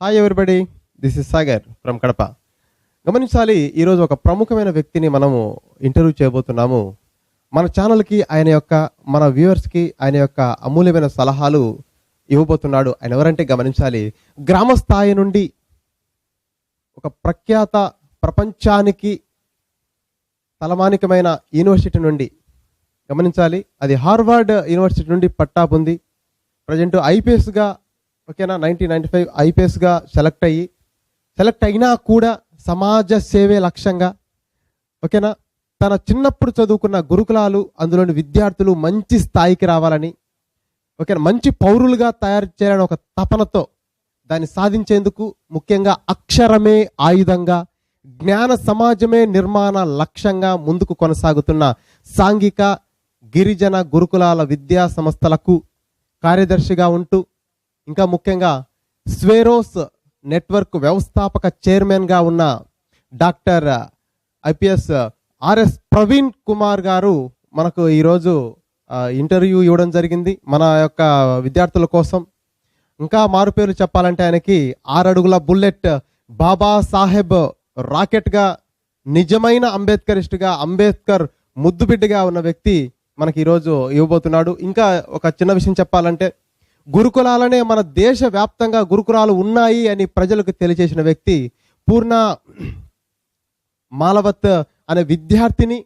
Hi everybody, this is Sagar from Kadapa. గమనించాలి, ఈరోజు ఒక ప్రముఖమైన వ్యక్తిని మనము ఇంటర్వ్యూ చేయబోతున్నాము. మన ఛానల్కి మన వ్యూవర్స్కి ఆయన యొక్క అమూల్యమైన సలహాలు ఇవ్వబోతున్నాడు. ఆయన ఎవరంటే గమనించాలి, గ్రామ స్థాయి నుండి ఒక ప్రఖ్యాత ప్రపంచానికి తలమానికమైన యూనివర్సిటీ నుండి గమనించాలి, అది హార్వర్డ్ యూనివర్సిటీ నుండి పట్టా పొంది ప్రజెంట్ ఐపీఎస్గా ఓకేనా 1995 ఐపీఎస్గా సెలెక్ట్ అయినా కూడా సమాజ సేవే లక్ష్యంగా ఓకేనా తన చిన్నప్పుడు చదువుకున్న గురుకులాలు అందులోని విద్యార్థులు మంచి స్థాయికి రావాలని ఓకేనా మంచి పౌరులుగా తయారు చేయాలని ఒక తపనతో దాన్ని సాధించేందుకు ముఖ్యంగా అక్షరమే ఆయుధంగా జ్ఞాన సమాజమే నిర్మాణ లక్ష్యంగా ముందుకు కొనసాగుతున్న సాంఘిక గిరిజన గురుకులాల విద్యా సంస్థలకు కార్యదర్శిగా ఉంటూ ఇంకా ముఖ్యంగా స్వేరోస్ నెట్వర్క్ వ్యవస్థాపక చైర్మన్గా ఉన్న doctor IPS RS Praveen Kumar గారు మనకు ఈరోజు ఇంటర్వ్యూ ఇవ్వడం జరిగింది మన యొక్క విద్యార్థుల కోసం. ఇంకా మారుపేరు చెప్పాలంటే ఆయనకి 6 అడుగుల బుల్లెట్, బాబా సాహెబ్ రాకెట్గా, నిజమైన అంబేద్కరిస్ట్గా, అంబేద్కర్ ముద్దుబిడ్డగా ఉన్న వ్యక్తి మనకి ఈరోజు ఇవ్వబోతున్నాడు. ఇంకా ఒక చిన్న విషయం చెప్పాలంటే, గురుకులాలనే మన దేశ వ్యాప్తంగా గురుకులాలు ఉన్నాయి అని ప్రజలకు తెలియజేసిన వ్యక్తి పూర్ణ మాలవత్ అనే విద్యార్థిని,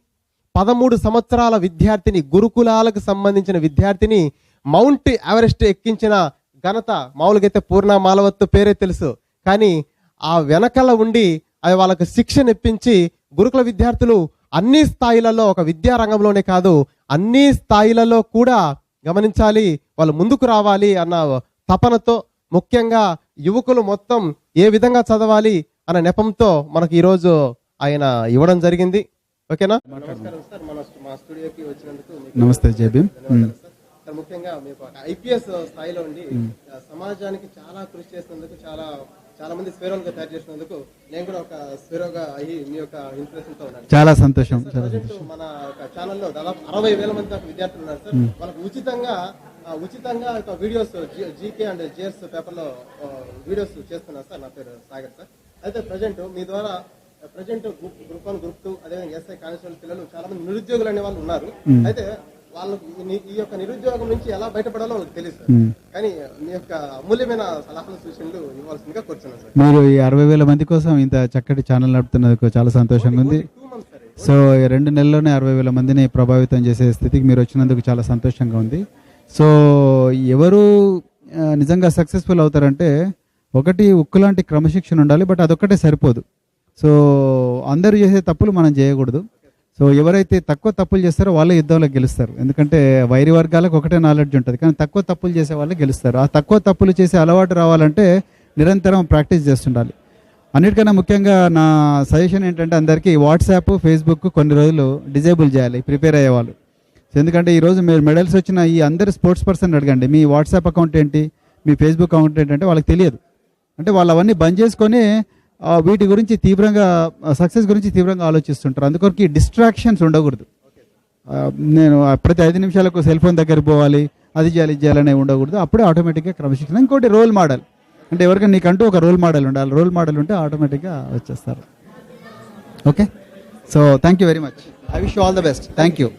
13 సంవత్సరాల విద్యార్థిని, గురుకులాలకు సంబంధించిన విద్యార్థిని మౌంట్ ఎవరెస్ట్ ఎక్కించిన ఘనత. మామూలుగా అయితే పూర్ణ మాలవత్ పేరే తెలుసు, కానీ ఆ వెనకల ఉండి అది వాళ్ళకి శిక్షణ ఇప్పించి గురుకుల విద్యార్థులు అన్ని స్థాయిలలో, ఒక విద్యా రంగంలోనే కాదు అన్ని స్థాయిలలో కూడా గమనించాలి వాళ్ళు ముందుకు రావాలి అన్న తపనతో, ముఖ్యంగా యువకులు మొత్తం ఏ విధంగా చదవాలి అన్న నెపంతో మనకి ఈరోజు ఆయన ఇవ్వడం జరిగింది. ఓకేనా? నమస్తే జేబీ. ముఖ్యంగా మీకు ఐపీఎస్ స్థాయిలో ఉండి సమాజానికి చాలా కృషి చేసినందుకు, చాలా మంది స్వేరోలుగా తయారు చేసినందుకు నేను కూడా ఒక స్వేరోగా అయ్యి మీ యొక్క ఇన్స్పిరేషన్ తో ఉన్నాను. చాలా సంతోషం. మన ఛానల్లో దాదాపు 60,000 మంది దాకా విద్యార్థులు ఉన్నారు సార్. వాళ్ళకి ఉచితంగా వీడియోస్ జీకే అండ్ జిఎస్ పేపర్లో వీడియోస్ చేస్తున్నారు సార్. నా పేరు సాగర్ సార్. అయితే ప్రజెంట్ మీ ద్వారా గ్రూప్ 1, గ్రూప్ 2 అదేవిధంగా ఎస్ఐ కానిస్టేబుల్ పిల్లలు చాలా మంది నిరుద్యోగులు అనే వాళ్ళు ఉన్నారు. అయితే వాళ్ళకి ఈ యొక్క నిరుద్యోగం నుంచి ఎలా బయటపడాలో తెలియదు సార్, కానీ మీ యొక్క అమూల్యమైన సలహాలు సూచనలు ఇవ్వాల్సిందిగా కోరుతున్నాను సార్. మీరు ఈ 60,000 మంది కోసం ఇంత చక్కటి ఛానల్ నడుపుతున్నందుకు చాలా సంతోషంగా ఉంది. సో 2 నెలల్లోనే 60,000 మందిని ప్రభావితం చేసే స్థితికి మీరు వచ్చినందుకు చాలా సంతోషంగా ఉంది. సో ఎవరు నిజంగా సక్సెస్ఫుల్ అవుతారంటే, ఒకటి ఉక్కు లాంటి క్రమశిక్షణ ఉండాలి, బట్ అదొక్కటే సరిపోదు. సో అందరూ చేసే తప్పులు మనం చేయకూడదు. సో ఎవరైతే తక్కువ తప్పులు చేస్తారో వాళ్ళే యుద్ధంలో గెలుస్తారు. ఎందుకంటే వైరి వర్గాలకు ఒకటే నాలెడ్జ్ ఉంటుంది, కానీ తక్కువ తప్పులు చేసే వాళ్ళే గెలుస్తారు. ఆ తక్కువ తప్పులు చేసే అలవాటు రావాలంటే నిరంతరం ప్రాక్టీస్ చేస్తుండాలి. అన్నిటికన్నా ముఖ్యంగా నా సజెషన్ ఏంటంటే, అందరికీ వాట్సాప్, ఫేస్బుక్ కొన్ని రోజులు డిజేబుల్ చేయాలి ప్రిపేర్ అయ్యేవాళ్ళు. ఎందుకంటే ఈరోజు మీరు మెడల్స్ వచ్చిన ఈ అందరు స్పోర్ట్స్ పర్సన్ అడగండి, మీ వాట్సాప్ అకౌంట్ ఏంటి, మీ ఫేస్బుక్ అకౌంట్ ఏంటంటే వాళ్ళకి తెలియదు. అంటే వాళ్ళు అవన్నీ బంద్ చేసుకొని వీటి గురించి సక్సెస్ గురించి తీవ్రంగా ఆలోచిస్తుంటారు. అందుకొరకు డిస్ట్రాక్షన్స్ ఉండకూడదు. నేను ప్రతి 5 నిమిషాలకు సెల్ ఫోన్ దగ్గరికి పోవాలి, అది చేయాలి ఇది చేయాలనే ఉండకూడదు. అప్పుడే ఆటోమేటిక్గా క్రమశిక్షణ. ఇంకోటి రోల్ మోడల్, అంటే ఎవరికైనా నీకంటూ ఒక రోల్ మోడల్ ఉండాలి. రోల్ మోడల్ ఉంటే ఆటోమేటిక్గా వచ్చేస్తారు. Okay, so thank you very much. I wish you all the best. Thank you.